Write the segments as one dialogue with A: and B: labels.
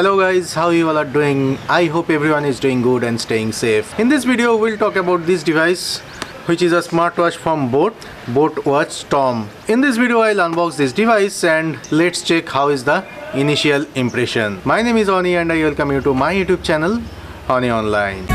A: Hello guys, how you all are doing? I hope everyone is doing good and staying safe. In this video we'll talk about this device, which is a smartwatch from boAt Storm. In this video I'll unbox this device and let's check how is the initial impression. My name is Oni and I welcome you to my YouTube channel, Oni Online.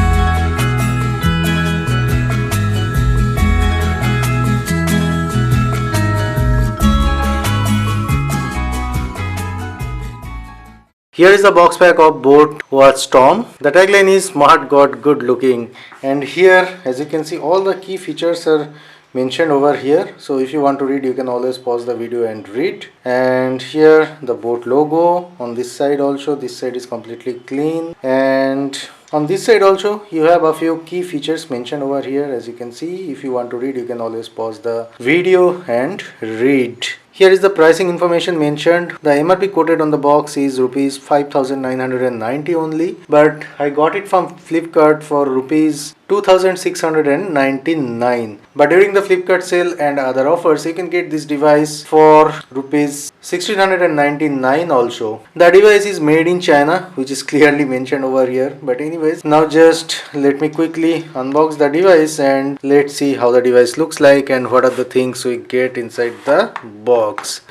A: Here is the box pack of boAt Storm. The tagline is smart got good looking, and here as you can see all the key features are mentioned over here. So if you want to read, you can always pause the video and read. And here the boAt logo on this side also. This side is completely clean, and on this side also you have a few key features mentioned over here. As you can see, if you want to read, you can always pause the video and read. Here is the pricing information mentioned. The MRP quoted on the box is rupees 5,990 only, but I got it from Flipkart for rupees 2,699. But during the Flipkart sale and other offers, you can get this device for rupees 1,699 also. The device is made in China, which is clearly mentioned over here. But anyways, now just let me quickly unbox the device and let's see how the device looks like and what are the things we get inside the box.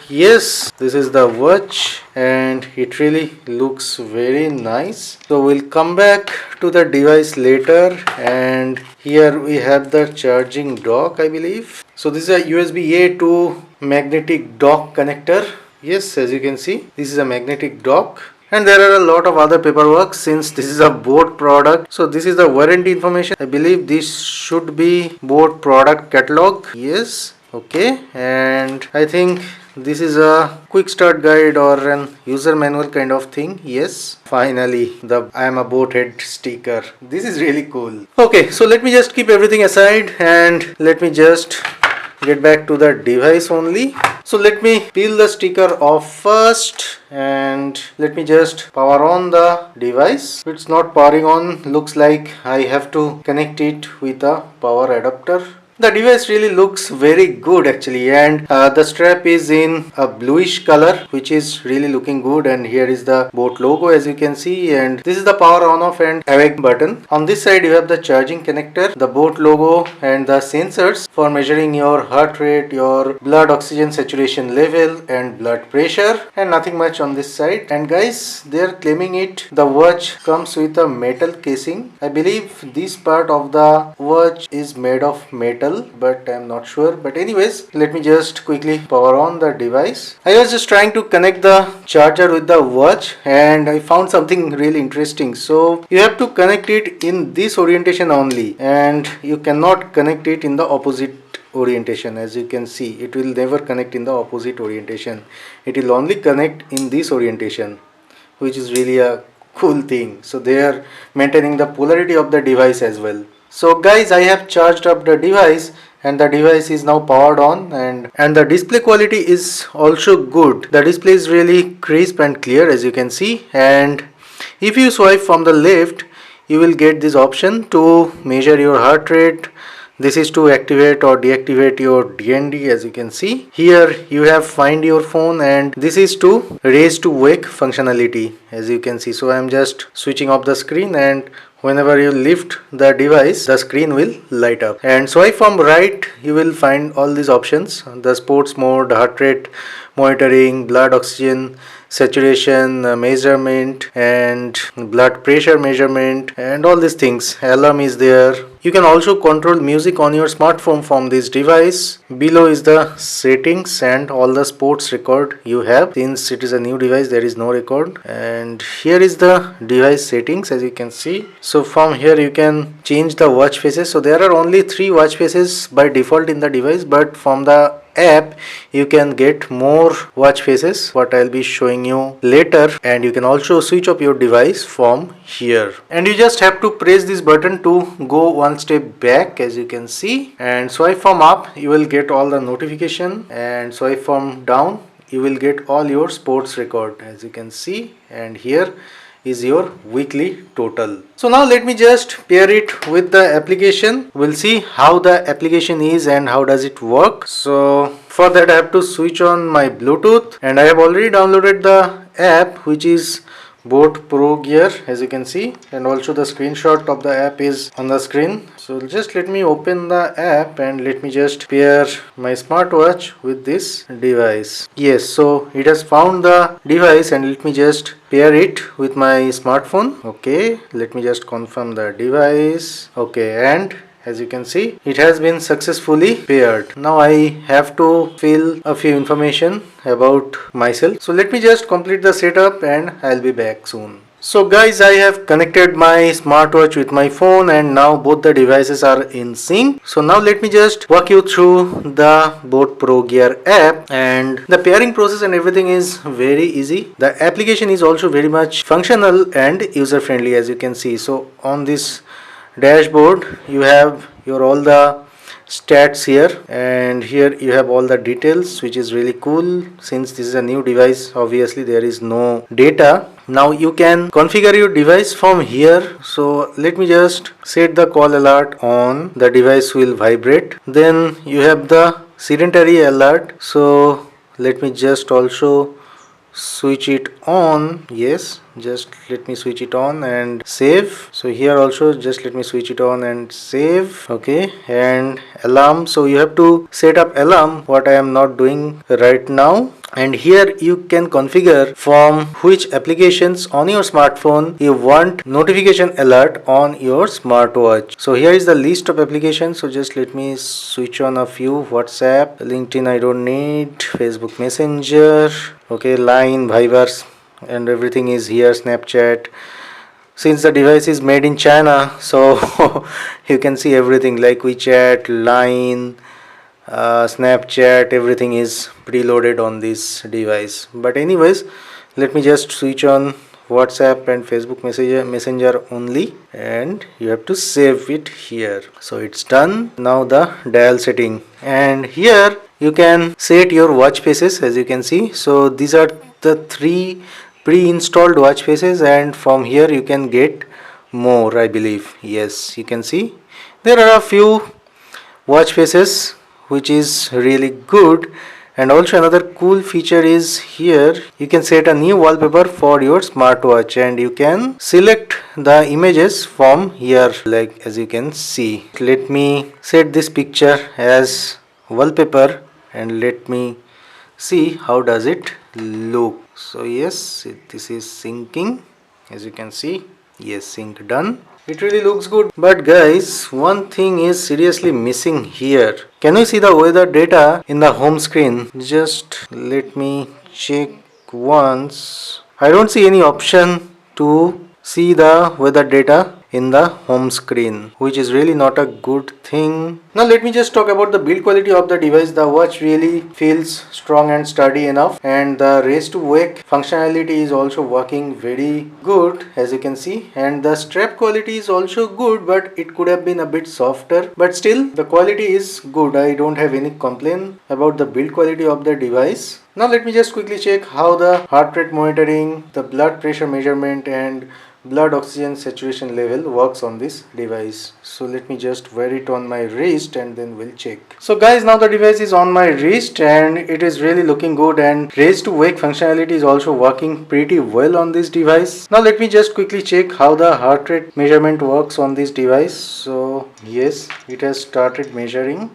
A: Yes, this is the watch and it really looks very nice. So we'll come back to the device later, and here we have the charging dock, I believe. So this is a USB-A to magnetic dock connector. Yes, as you can see, this is a magnetic dock. And there are a lot of other paperwork since this is a boAt product. So this is the warranty information. I believe this should be boAt product catalog. Yes. Okay, and I think this is a quick start guide or an user manual kind of thing. Yes, finally the I am a boAt sticker. This is really cool. Okay, so let me just keep everything aside and let me just get back to the device only. So let me peel the sticker off first and let me just power on the device. It's not powering on. Looks like I have to connect it with a power adapter. The device really looks very good actually, and the strap is in a bluish color, which is really looking good. And here is the boAt logo, as you can see, and this is the power on off and awake button. On this side you have the charging connector, the boAt logo and the sensors for measuring your heart rate, your blood oxygen saturation level and blood pressure, and nothing much on this side. And guys, they are claiming it the watch comes with a metal casing. I believe this part of the watch is made of metal, but I'm not sure. But anyways, let me just quickly power on the device. I was just trying to connect the charger with the watch and I found something really interesting. So you have to connect it in this orientation only, and you cannot connect it in the opposite orientation. As you can see, it will never connect in the opposite orientation. It will only connect in this orientation, which is really a cool thing. So they are maintaining the polarity of the device as well. So guys, I have charged up the device and the device is now powered on, and the display quality is also good. The display is really crisp and clear, as you can see. And if you swipe from the left, you will get this option to measure your heart rate. This is to activate or deactivate your DND. As you can see here, you have find your phone, and this is to raise to wake functionality, as you can see. So I am just switching off the screen, and whenever you lift the device, the screen will light up. And swipe from right, you will find all these options: the sports mode, heart rate monitoring, blood oxygen saturation measurement, and blood pressure measurement, and all these things. Alarm is there. You can also control music on your smartphone from this device. Below is the settings and all the sports record you have. Since it is a new device, there is no record. And here is the device settings, as you can see. So from here you can change the watch faces. So there are only 3 watch faces by default in the device, but from the app you can get more watch faces, what I'll be showing you later. And you can also switch off your device from here, and you just have to press this button to go one step back, as you can see. And swipe from up, you will get all the notification, and swipe from down, you will get all your sports record, as you can see. And here is your weekly total. So now let me just pair it with the application. We'll see how the application is and how does it work. So for that I have to switch on my Bluetooth, and I have already downloaded the app, which is boAt ProGear, as you can see, and also the screenshot of the app is on the screen. So just let me open the app and let me just pair my smartwatch with this device. Yes, so it has found the device and let me just pair it with my smartphone. Okay, let me just confirm the device. Okay, and as you can see, it has been successfully paired. Now I have to fill a few information about myself. So let me just complete the setup and I'll be back soon. So guys, I have connected my smartwatch with my phone and now both the devices are in sync. So now let me just walk you through the boAt ProGear app, and the pairing process and everything is very easy. The application is also very much functional and user friendly, as you can see. So on this dashboard you have your all the stats here, and here you have all the details, which is really cool. Since this is a new device, obviously there is no data. Now you can configure your device from here. So let me just set the call alert on, the device will vibrate. Then you have the sedentary alert, so let me just also switch it on. Yes, just let me switch it on and save. So here also just let me switch it on and save. Okay, and alarm, so you have to set up alarm, what I am not doing right now. And here you can configure from which applications on your smartphone you want notification alert on your smartwatch. So here is the list of applications. So just let me switch on a few. WhatsApp, LinkedIn I don't need, Facebook Messenger, okay, Line, Vibers, and everything is here. Snapchat, since the device is made in China, so you can see everything like WeChat, Line, Snapchat, everything is preloaded on this device. But anyways, let me just switch on WhatsApp and Facebook Messenger only, and you have to save it here. So it's done. Now the dial setting, and here you can set your watch faces, as you can see. So these are the 3 pre-installed watch faces, and from here you can get more, I believe. Yes, you can see there are a few watch faces which is really good. And also another cool feature is here you can set a new wallpaper for your smartwatch, and you can select the images from here, like as you can see. Let me set this picture as wallpaper and let me see how does it look. So yes, this is syncing, as you can see. Yes, sync done. It really looks good. But guys, one thing is seriously missing here. Can you see the weather data in the home screen? Just let me check once. I don't see any option to see the weather data in the home screen, which is really not a good thing. Now let me just talk about the build quality of the device. The watch really feels strong and sturdy enough, and the raise to wake functionality is also working very good, as you can see. And the strap quality is also good, but it could have been a bit softer, but still the quality is good. I don't have any complaint about the build quality of the device. Now let me just quickly check how the heart rate monitoring, the blood pressure measurement, and blood oxygen saturation level works on this device. So let me just wear it on my wrist and then we'll check. So guys, now the device is on my wrist and it is really looking good, and raise to wake functionality is also working pretty well on this device. Now let me just quickly check how the heart rate measurement works on this device. So yes, it has started measuring,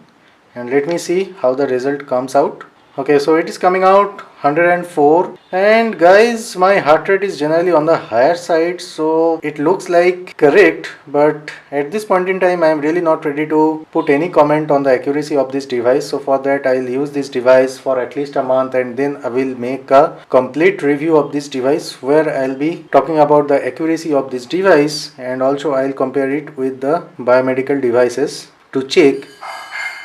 A: and let me see how the result comes out. Okay, so it is coming out 104, and guys, my heart rate is generally on the higher side, so it looks like correct. But at this point in time I am really not ready to put any comment on the accuracy of this device. So for that I'll use this device for at least a month, and then I will make a complete review of this device where I'll be talking about the accuracy of this device, and also I'll compare it with the biomedical devices to check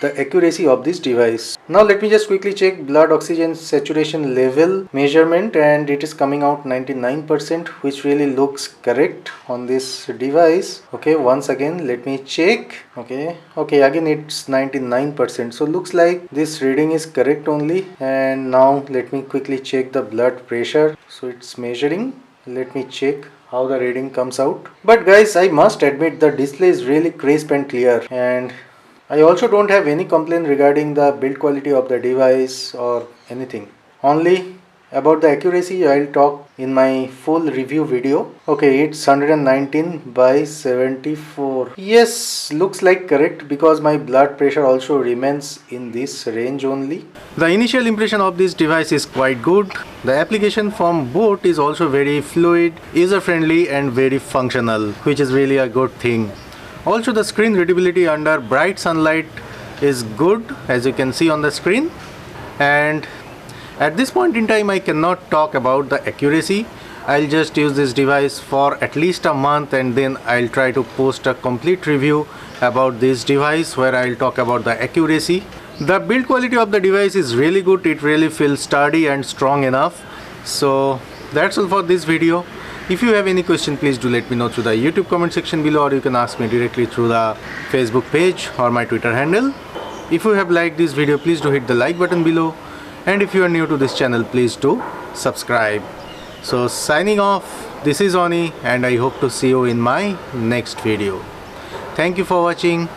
A: the accuracy of this device. Now let me just quickly check blood oxygen saturation level measurement, and it is coming out 99%, which really looks correct on this device. Okay, once again let me check. Okay, again it's 99%, so looks like this reading is correct only. And now let me quickly check the blood pressure. So it's measuring. Let me check how the reading comes out. But guys, I must admit the display is really crisp and clear, and I also don't have any complaint regarding the build quality of the device or anything. Only About the accuracy, I'll talk in my full review video. Okay, it's 119 by 74. Yes, looks like correct because my blood pressure also remains in this range only. The initial impression of this device is quite good. The application from boAt is also very fluid, user-friendly and very functional, which is really a good thing. Also, the screen readability under bright sunlight is good, as you can see on the screen. And at this point in time, I cannot talk about the accuracy. I'll just use this device for at least a month and then I'll try to post a complete review about this device where I'll talk about the accuracy. The build quality of the device is really good. It really feels sturdy and strong enough. So that's all for this video. If you have any question, please do let me know through the YouTube comment section below, or you can ask me directly through the Facebook page or my Twitter handle. If you have liked this video, please do hit the like button below. And if you are new to this channel, please do subscribe. So signing off, this is Oni and I hope to see you in my next video. Thank you for watching.